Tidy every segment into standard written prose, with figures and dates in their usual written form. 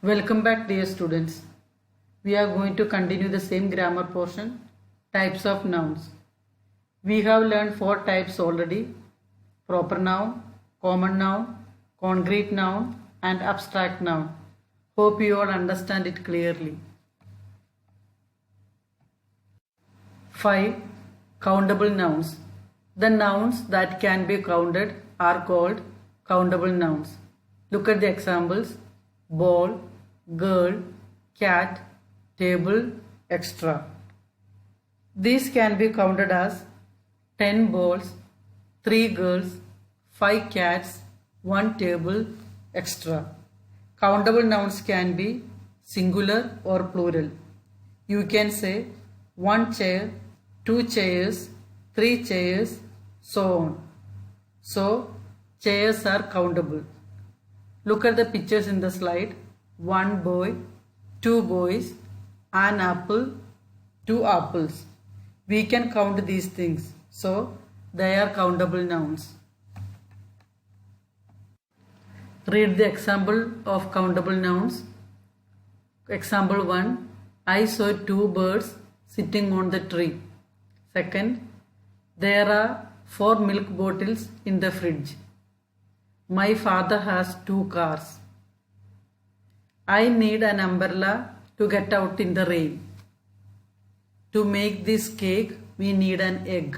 Welcome back, dear students. We are going to continue the same grammar portion, types of nouns. We have learned 4 types already: proper noun, common noun, concrete noun, and abstract noun. Hope you all understand it clearly. 5. Countable nouns. The nouns that can be counted are called countable nouns. Look at the examples: ball, girl, cat, table, etc. These can be counted as 10 balls, 3 girls, 5 cats, 1 table, etc. Countable nouns can be singular or plural. You can say 1 chair, 2 chairs, 3 chairs, so on. So, chairs are countable. Look at the pictures in the slide. 1 boy, 2 boys, an apple, 2 apples. We can count these things. So, they are countable nouns. Read the example of countable nouns. Example 1. I saw 2 birds sitting on the tree. Second, there are 4 milk bottles in the fridge. My father has 2 cars. I need an umbrella to get out in the rain. To make this cake, we need an egg.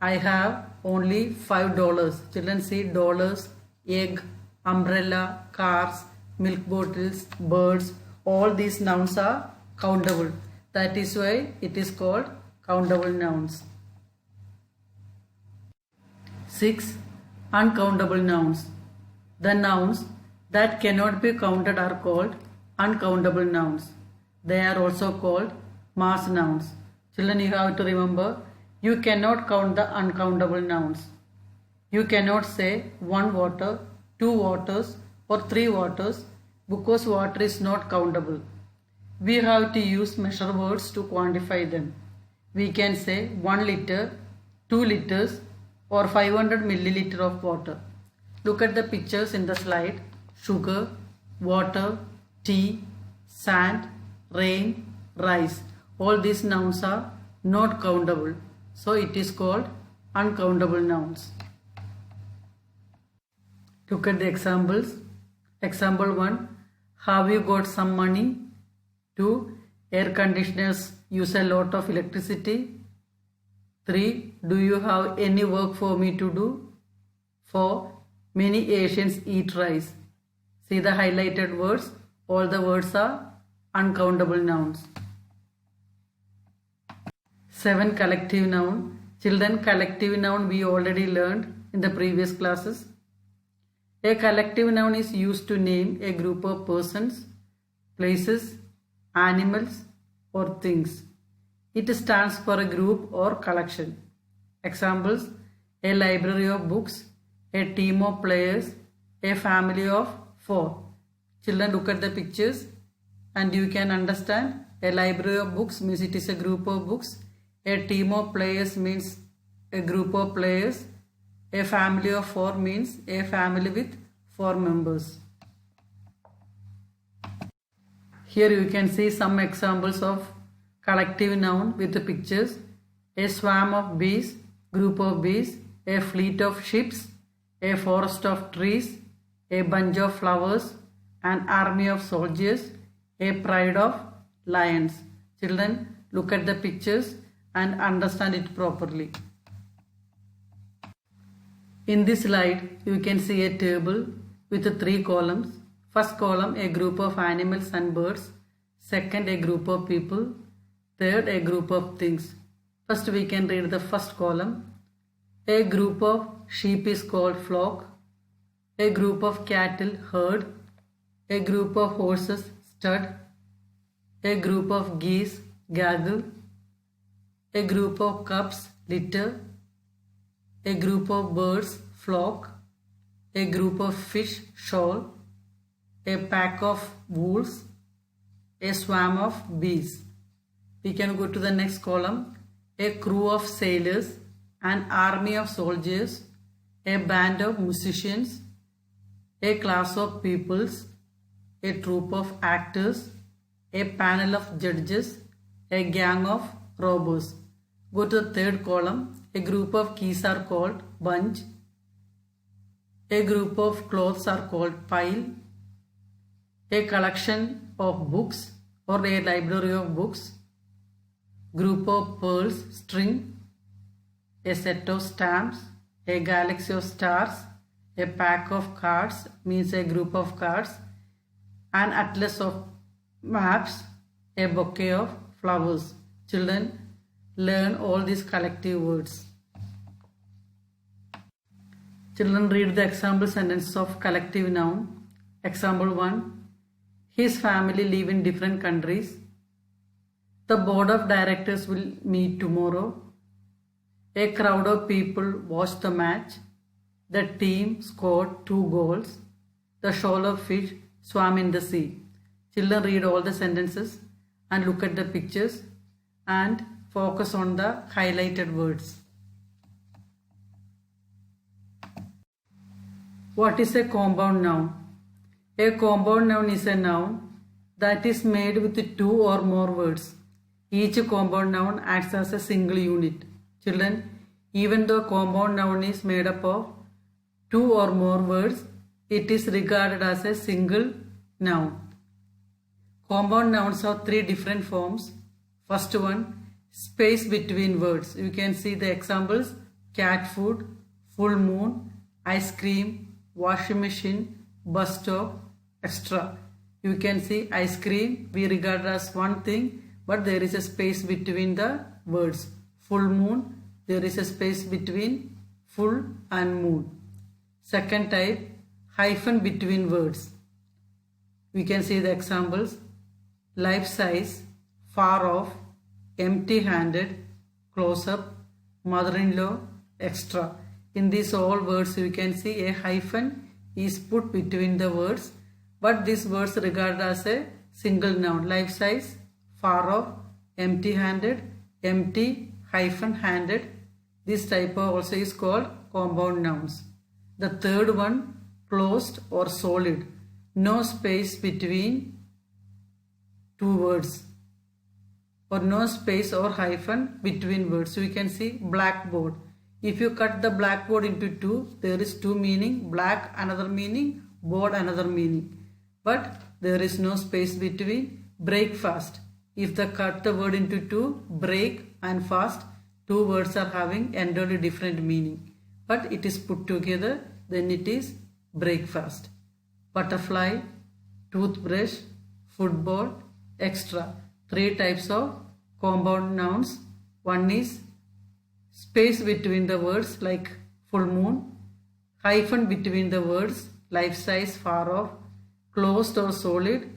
I have only $5. Children, see dollars, egg, umbrella, cars, milk bottles, birds. All these nouns are countable. That is why it is called countable nouns. 6. Uncountable nouns. The nouns that cannot be counted are called uncountable nouns. They are also called mass nouns. Children, you have to remember, you cannot count the uncountable nouns. You cannot say 1 water, 2 waters or 3 waters because water is not countable. We have to use measure words to quantify them. We can say 1 liter, 2 liters or 500 milliliter of water. Look at the pictures in the slide. Sugar, water, tea, sand, rain, rice. All these nouns are not countable. So it is called uncountable nouns. Look at the examples. Example 1. Have you got some money? 2. Air conditioners use a lot of electricity. 3. Do you have any work for me to do? 4. Many Asians eat rice. See the highlighted words. All the words are uncountable nouns. 7. Collective noun. Children, collective noun we already learned in the previous classes. A collective noun is used to name a group of persons, places, animals or things. It stands for a group or collection. Examples: a library of books, a team of players, a family of 4. Children, look at the pictures and you can understand. A library of books means it is a group of books. A team of players means a group of players. A family of 4 means a family with 4 members. Here you can see some examples of collective noun with the pictures. A swarm of bees, group of bees, a fleet of ships, a forest of trees, a bunch of flowers, an army of soldiers, a pride of lions. Children, look at the pictures and understand it properly. In this slide, you can see a table with 3 columns. First column, a group of animals and birds. Second, a group of people. Third, a group of things. First, we can read the first column. A group of sheep is called flock. A group of cattle, herd. A group of horses, stud. A group of geese, gaggle. A group of cubs, litter. A group of birds, flock. A group of fish, shoal. A pack of wolves. A swarm of bees. We can go to the next column. A crew of sailors, an army of soldiers, a band of musicians, a class of peoples, a troupe of actors, a panel of judges, a gang of robbers. Go to the third column. A group of keys are called bunch. A group of clothes are called pile. A collection of books or a library of books. Group of pearls, string. A set of stamps. A galaxy of stars. A pack of cards means a group of cards. An atlas of maps. A bouquet of flowers. Children, learn all these collective words. Children, read the example sentence of collective noun. Example 1. His family live in different countries. The board of directors will meet tomorrow. A crowd of people watched the match. The team scored 2 goals. The shoal of fish swam in the sea. Children, read all the sentences and look at the pictures and focus on the highlighted words. What is a compound noun? A compound noun is a noun that is made with 2 or more words. Each compound noun acts as a single unit. Children, even though compound noun is made up of 2 or more words, it is regarded as a single noun. Compound nouns have 3 different forms. First one, space between words. You can see the examples: cat food, full moon, ice cream, washing machine, bus stop, extra. You can see ice cream we regard as one thing, but there is a space between the words. Full moon, there is a space between full and moon. Second type, hyphen between words. We can see the examples: life size, far off, empty-handed, close-up, mother-in-law, extra. In these all words you can see a hyphen is put between the words, but these words regarded as a single noun. Life size, far off, empty-handed, empty, hyphen handed. This type also is called compound nouns. The third one, closed or solid. No space between 2 words, or no space or hyphen between words. So you can see blackboard. If you cut the blackboard into 2, there is 2 meaning: black another meaning, board another meaning. But there is no space between. Breakfast. If they cut the word into 2, break and fast, 2 words are having entirely different meaning. But it is put together, then it is breakfast. Butterfly, toothbrush, football, extra. 3 types of compound nouns. One is space between the words like full moon, hyphen between the words life size, far off, closed or solid.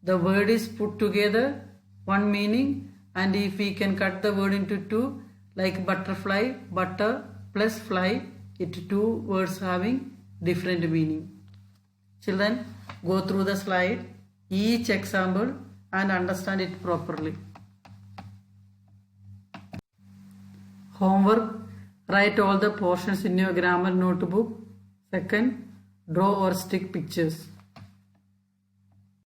The word is put together, one meaning, and if we can cut the word into 2 like butterfly, butter plus fly, it 2 words having different meaning. Children, go through the slide, each example, and understand it properly. Homework, write all the portions in your grammar notebook. Second, draw or stick pictures.